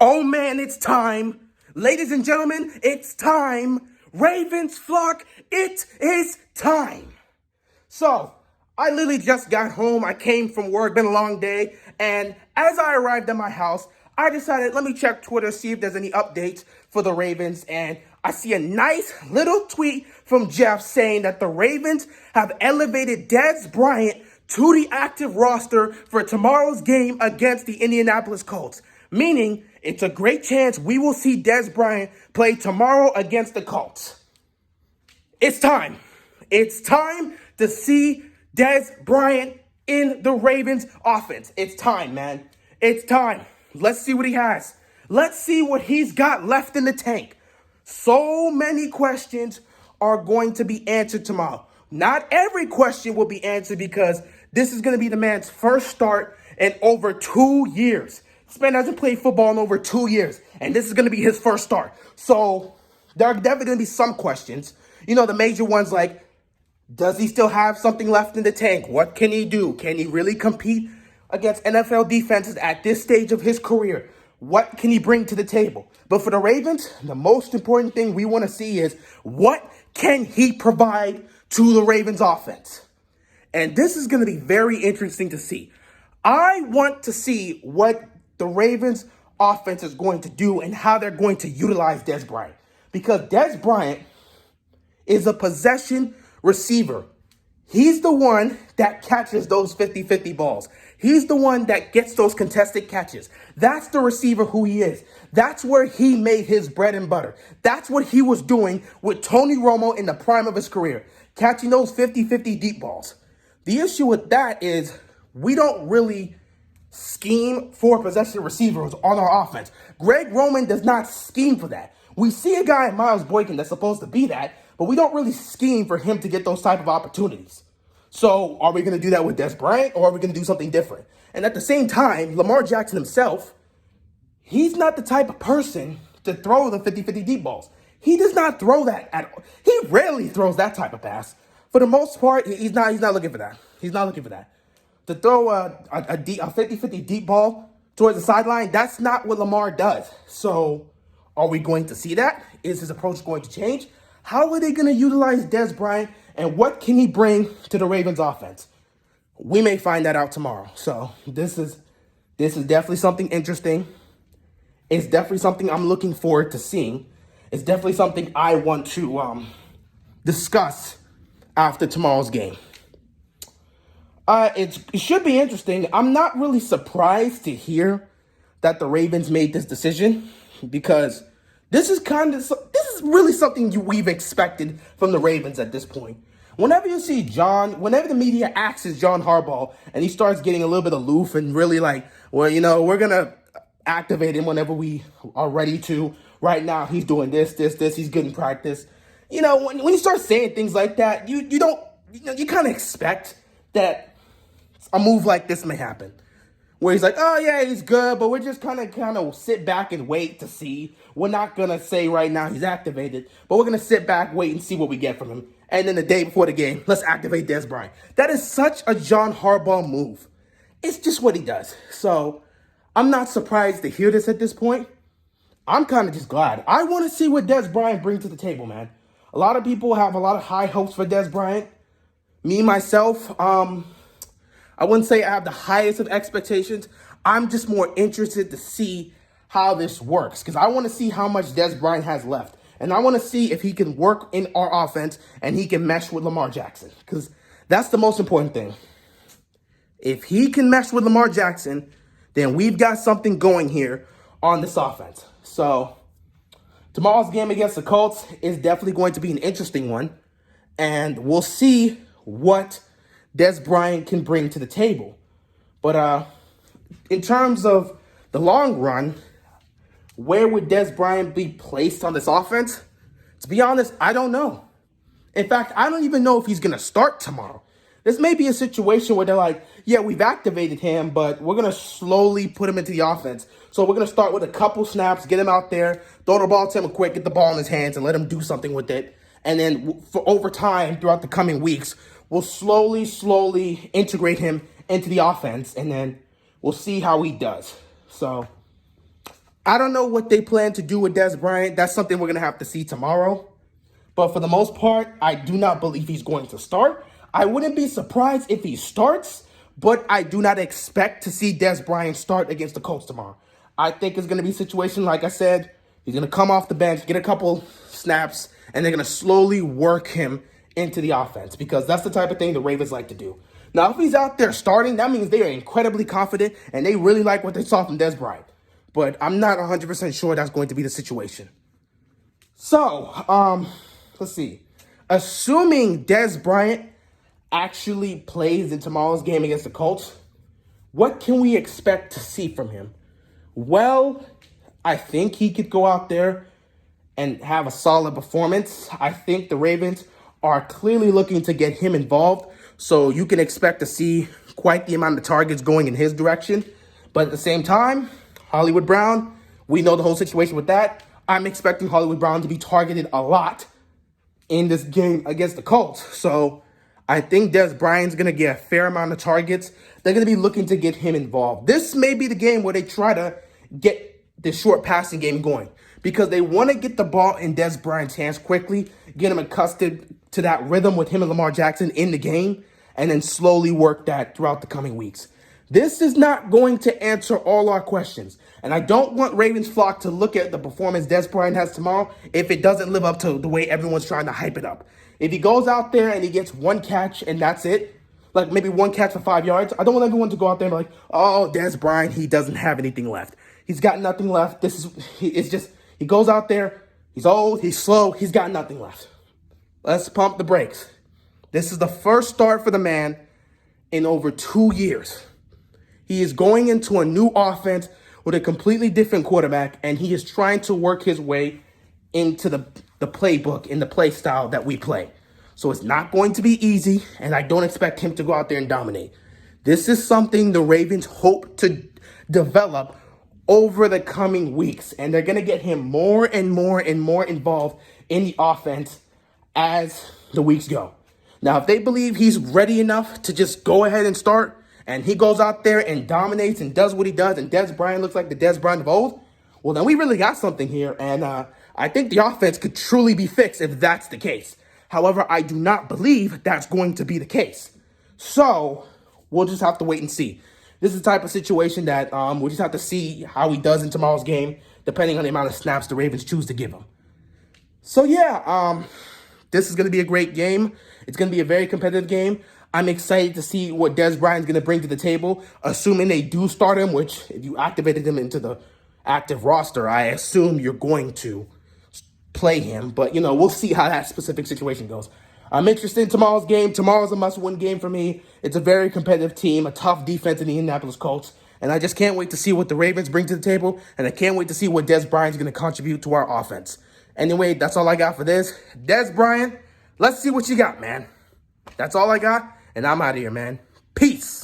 Oh man, it's time. Ladies and gentlemen, it's time. Ravens flock, it is time. So, I literally just got home. I came from work, been a long day. And as I arrived at my house, I decided, let me check Twitter, see if there's any updates for the Ravens. And I see a nice little tweet from Jeff saying that the Ravens have elevated Dez Bryant to the active roster for tomorrow's game against the Indianapolis Colts. Meaning, it's a great chance we will see Dez Bryant play tomorrow against the Colts. It's time. It's time to see Dez Bryant in the Ravens offense. It's time, man. It's time. Let's see what he has. Let's see what he's got left in the tank. So many questions are going to be answered tomorrow. Not every question will be answered because this is going to be the man's first start in over 2 years. This man hasn't played football in over 2 years, and this is going to be his first start. So there are definitely going to be some questions. You know, the major ones like, does he still have something left in the tank? What can he do? Can he really compete against NFL defenses at this stage of his career? What can he bring to the table? But for the Ravens, the most important thing we want to see is what can he provide to the Ravens offense? And this is going to be very interesting to see. I want to see what the Ravens offense is going to do and how they're going to utilize Dez Bryant. Because Dez Bryant is a possession receiver. He's the one that catches those 50-50 balls. He's the one that gets those contested catches. That's the receiver who he is. That's where he made his bread and butter. That's what he was doing with Tony Romo in the prime of his career, catching those 50-50 deep balls. The issue with that is we don't really scheme for possession receivers on our offense. Greg Roman does not scheme for that. We see a guy, Miles Boykin, that's supposed to be that, but we don't really scheme for him to get those type of opportunities. So are we going to do that with Dez Bryant, or are we going to do something different? And at the same time, Lamar Jackson himself, he's not the type of person to throw the 50-50 deep balls. He does not throw that at all. He rarely throws that type of pass. For the most part, he's not looking for that. He's not looking for that. To throw a 50-50 deep ball towards the sideline, that's not what Lamar does. So are we going to see that? Is his approach going to change? How are they going to utilize Dez Bryant, and what can he bring to the Ravens offense? We may find that out tomorrow. So this is definitely something interesting. It's definitely something I'm looking forward to seeing. It's definitely something I want to discuss after tomorrow's game. It should be interesting. I'm not really surprised to hear that the Ravens made this decision because this is really something we've expected from the Ravens at this point. Whenever the media asks John Harbaugh and he starts getting a little bit aloof and really like, well, we're going to activate him whenever we are ready to. Right now, he's doing this, he's good in practice. When you start saying things like that, you kind of expect that a move like this may happen. Where he's like, oh yeah, he's good, but we're just kind of sit back and wait to see. We're not going to say right now he's activated, but we're going to sit back, wait, and see what we get from him. And then the day before the game, let's activate Dez Bryant. That is such a John Harbaugh move. It's just what he does. So I'm not surprised to hear this at this point. I'm kind of just glad. I want to see what Dez Bryant brings to the table, man. A lot of people have a lot of high hopes for Dez Bryant. Me, myself, I wouldn't say I have the highest of expectations. I'm just more interested to see how this works because I want to see how much Dez Bryant has left. And I want to see if he can work in our offense and he can mesh with Lamar Jackson because that's the most important thing. If he can mesh with Lamar Jackson, then we've got something going here on this offense. So tomorrow's game against the Colts is definitely going to be an interesting one. And we'll see what Dez Bryant can bring to the table. But in terms of the long run, where would Dez Bryant be placed on this offense? To be honest, I don't know. In fact, I don't even know if he's going to start tomorrow. This may be a situation where they're like, yeah, we've activated him, but we're going to slowly put him into the offense. So we're going to start with a couple snaps, get him out there, throw the ball to him quick, get the ball in his hands, and let him do something with it. And then for over time, throughout the coming weeks, we'll slowly integrate him into the offense, and then we'll see how he does. So I don't know what they plan to do with Dez Bryant. That's something we're going to have to see tomorrow. But for the most part, I do not believe he's going to start. I wouldn't be surprised if he starts, but I do not expect to see Dez Bryant start against the Colts tomorrow. I think it's going to be a situation, like I said, he's going to come off the bench, get a couple snaps, and they're going to slowly work him into the offense because that's the type of thing the Ravens like to do. Now, if he's out there starting, that means they are incredibly confident and they really like what they saw from Dez Bryant. But I'm not 100% sure that's going to be the situation. So, let's see. Assuming Dez Bryant actually plays in tomorrow's game against the Colts, what can we expect to see from him? Well, I think he could go out there and have a solid performance. I think the Ravens are clearly looking to get him involved, so you can expect to see quite the amount of targets going in his direction. But at the same time, Hollywood Brown, we know the whole situation with that. I'm expecting Hollywood Brown to be targeted a lot in this game against the Colts. So I think Dez Bryant's going to get a fair amount of targets. They're going to be looking to get him involved. This may be the game where they try to get the short passing game going because they want to get the ball in Dez Bryant's hands quickly, get him accustomed to that rhythm with him and Lamar Jackson in the game, and then slowly work that throughout the coming weeks. This is not going to answer all our questions. And I don't want Ravens flock to look at the performance Dez Bryant has tomorrow if it doesn't live up to the way everyone's trying to hype it up. If he goes out there and he gets one catch and that's it, like maybe one catch for 5 yards, I don't want everyone to go out there and be like, oh, Dez Bryant, he doesn't have anything left. He's got nothing left. He goes out there, he's old, he's slow, he's got nothing left. Let's pump the brakes. This is the first start for the man in over 2 years. He is going into a new offense with a completely different quarterback, and he is trying to work his way into the playbook and the play style that we play. So it's not going to be easy, and I don't expect him to go out there and dominate. This is something the Ravens hope to develop over the coming weeks, and they're going to get him more and more and more involved in the offense as the weeks go. Now, if they believe he's ready enough to just go ahead and start, and he goes out there and dominates and does what he does, and Dez Bryant looks like the Dez Bryant of old, well, then we really got something here, and I think the offense could truly be fixed if that's the case. However, I do not believe that's going to be the case. So, we'll just have to wait and see. This is the type of situation that we'll just have to see how he does in tomorrow's game, depending on the amount of snaps the Ravens choose to give him. So, yeah, this is going to be a great game. It's going to be a very competitive game. I'm excited to see what Dez Bryant's going to bring to the table, assuming they do start him, which if you activated him into the active roster, I assume you're going to play him. But, we'll see how that specific situation goes. I'm interested in tomorrow's game. Tomorrow's a must-win game for me. It's a very competitive team, a tough defense in the Indianapolis Colts. And I just can't wait to see what the Ravens bring to the table, and I can't wait to see what Dez Bryant's going to contribute to our offense. Anyway, that's all I got for this. Dez Bryant, let's see what you got, man. That's all I got, and I'm out of here, man. Peace.